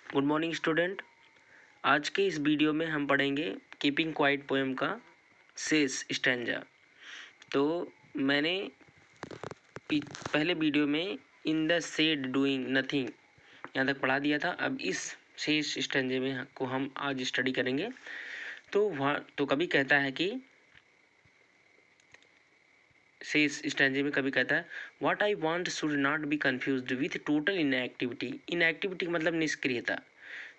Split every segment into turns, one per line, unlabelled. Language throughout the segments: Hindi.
Good morning student. आज के इस वीडियो में हम पढ़ेंगे कीपिंग क्वाइट पोएम का शेष स्टैंजा। तो मैंने पहले वीडियो में in the shade doing nothing यहाँ तक पढ़ा दिया था। अब इस शेष स्टैंजे में को हम आज स्टडी करेंगे। तो कभी कहता है कि शेष स्टैंजे में कभी कहता है what I want should not be confused with total inactivity. Inactivity का मतलब निष्क्रियता।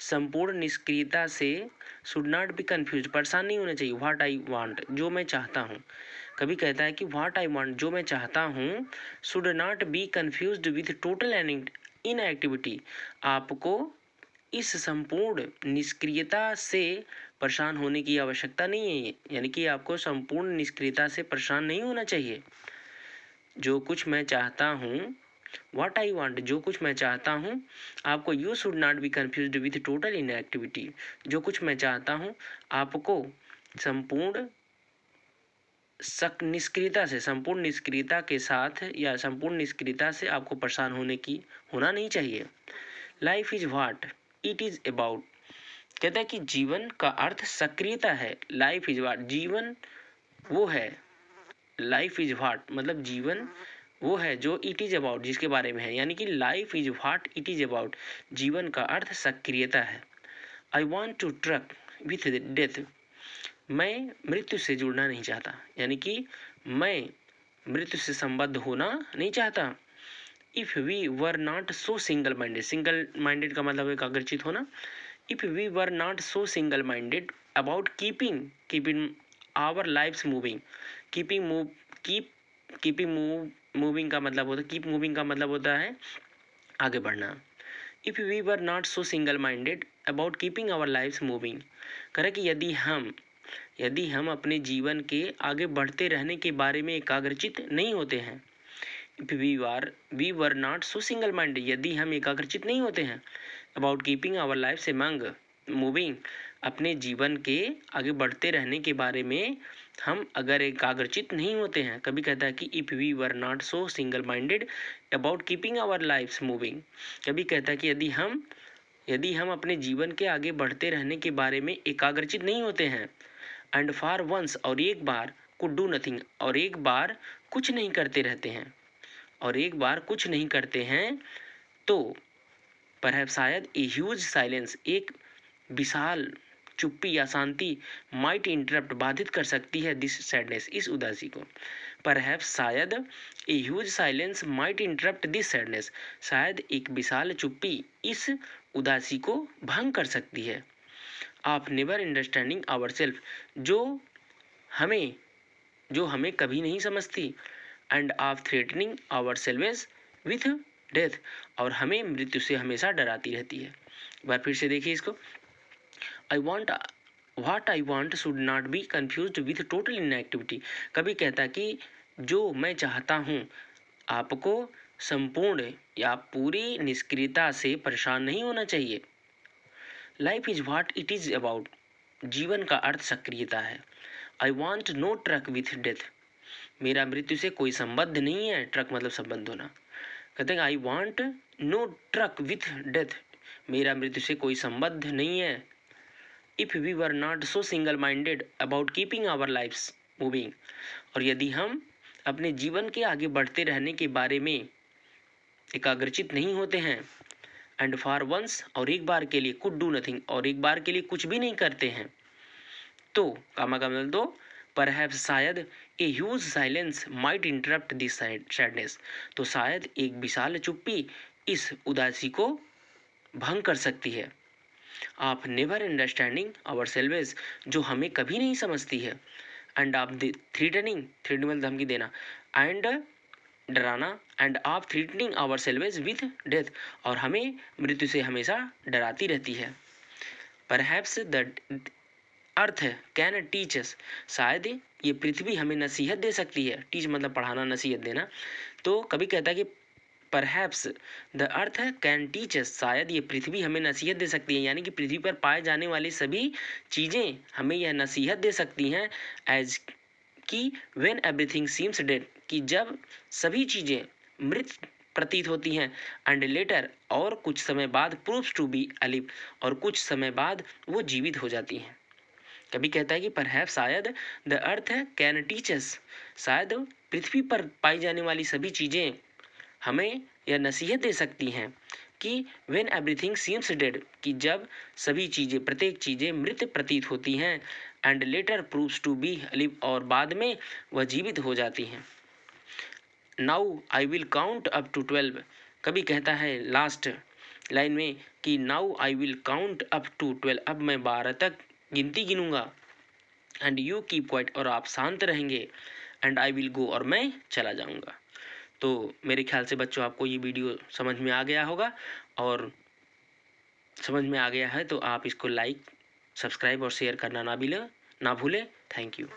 संपूर्ण निष्क्रियता से शुड नॉट बी कंफ्यूज, परेशान नहीं होना चाहिए। व्हाट आई वांट, जो मैं चाहता हूँ। कभी कहता है कि व्हाट आई वांट, जो मैं चाहता हूँ, should not be confused with total inactivity. आपको इस संपूर्ण निष्क्रियता से परेशान होने की आवश्यकता नहीं है। यानी कि आपको संपूर्ण निष्क्रियता से परेशान नहीं होना चाहिए। जो कुछ मैं चाहता हूँ, व्हाट आई वांट, जो कुछ मैं चाहता हूँ। आपको you should not be confused with total inactivity. जो कुछ मैं चाहता हूँ, आपको संपूर्ण निष्क्रियता से, संपूर्ण निष्क्रियता के साथ या संपूर्ण निष्क्रियता से आपको परेशान होना नहीं चाहिए। Life is what it is about. कहता है कि जीवन का अर्थ सक्रियता है। लाइफ इज व्हाट, जीवन वो है। लाइफ इज व्हाट मतलब जीवन वो है जो इट इज अबाउट, जिसके बारे में है। यानी कि life is what it is about, जीवन का अर्थ सक्रियता है। I want to truck with death. मैं मृत्यु से जुड़ना नहीं चाहता, यानी कि मैं मृत्यु से संबद्ध होना नहीं चाहता। If we were not so single minded, single minded का मतलब एकाग्रचित होना। If we were not so single minded about keeping our lives moving. Keeping का मतलब होता है, कीप मूविंग का मतलब होता है आगे बढ़ना। If we were not so single minded about keeping our lives moving. करें कि यदि हम अपने जीवन के आगे बढ़ते रहने के बारे में एकाग्रचित नहीं होते हैं। If we were not so single minded, यदि हम एकाग्रचित नहीं होते हैं about keeping our life among moving, अपने जीवन के आगे बढ़ते रहने के बारे में हम अगर एकाग्रचित नहीं होते हैं। कभी कहता है कि if we were not so single minded about keeping our lives moving. कभी कहता है कि यदि हम अपने जीवन के आगे बढ़ते रहने के बारे में एकाग्रचित नहीं होते हैं। एंड फॉर वंस, और एक बार, कुड डू नथिंग, और एक बार कुछ नहीं करते रहते हैं, और एक बार कुछ नहीं करते हैं, तो परहैप्स शायद ए ह्यूज साइलेंस, एक विशाल चुप्पी या शांति, माइट इंटरप्ट, बाधित कर सकती है दिस सैडनेस, इस उदासी को। परहैप्स शायद a huge silence might interrupt this sadness, शायद एक विशाल चुप्पी इस उदासी को भंग कर सकती है। आप नेवर अंडरस्टैंडिंग आवर सेल्फ, जो हमें कभी नहीं समझती। And of threatening our salvage with death, और हमें मृत्यु से हमेशा डराती रहती है। एक बार फिर से देखिए इसको। What I want should not be confused with total inactivity. कभी कहता कि जो मैं चाहता हूँ, आपको संपूर्ण या पूरी निष्क्रियता से परेशान नहीं होना चाहिए। Life is what it is about, जीवन का अर्थ सक्रियता है। I want no truck with death, मेरा मृत्यु से कोई संबंध नहीं है। ट्रक मतलब संबंध होना। कहते हैं I want no truck with death, मेरा मृत्यु से कोई संबंध नहीं है। If we were not so single minded about keeping our lives moving, और यदि हम अपने जीवन के आगे बढ़ते रहने के बारे में एकाग्रचित नहीं होते हैं। एंड फॉर वंस, और एक बार के लिए, कुड डू नथिंग, और एक बार के लिए कुछ भी नहीं करते हैं, तो कामा का मतलब तो परहैप्स शायद a huge silence might interrupt this sadness, तो शायद एक विशाल चुप्पी इस उदासी को भंग कर सकती है। आप नेवर अंडरस्टैंडिंग आवर सेल्वेज, जो हमें कभी नहीं समझती है। एंड ऑफ द थ्रेटनिंग, मतलब धमकी देना, एंड डराना, and of threatening our salvage with death, और हमें मृत्यु से हमेशा डराती रहती है। Perhaps the earth can teach us, शायद ये पृथ्वी हमें नसीहत दे सकती है। टीच मतलब पढ़ाना, नसीहत देना। तो कभी कहता है कि perhaps the earth can teach us, शायद ये पृथ्वी हमें नसीहत दे सकती है। यानी कि पृथ्वी पर पाए जाने वाली सभी चीज़ें हमें यह नसीहत दे सकती हैं। एज कि व्हेन एवरीथिंग सीम्स डेड, कि जब सभी चीज़ें मृत प्रतीत होती हैं। एंड लेटर और कुछ समय बाद प्रूव्स टू बी अलिव और कुछ समय बाद वो जीवित हो जाती हैं। कभी कहता है कि परहैप्स शायद the earth can teach us, शायद पृथ्वी पर पाई जाने वाली सभी चीज़ें हमें यह नसीहत दे सकती हैं कि व्हेन एवरीथिंग सीम्स डेड, कि जब सभी चीज़ें प्रत्येक चीज़ें मृत प्रतीत होती हैं, and later proves to be live और बाद में वह जीवित हो जाती हैं। Now I will count up to 12, कभी कहता है लास्ट लाइन में कि now I will count up to 12, अब मैं 12 तक गिनती गिनूंगा। एंड यू कीप क्वाइट, और आप शांत रहेंगे। एंड आई विल गो, और मैं चला जाऊंगा। तो मेरे ख्याल से बच्चों आपको ये वीडियो समझ में आ गया होगा, और समझ में आ गया है तो आप इसको लाइक, सब्सक्राइब और शेयर करना ना भूलें। Thank you.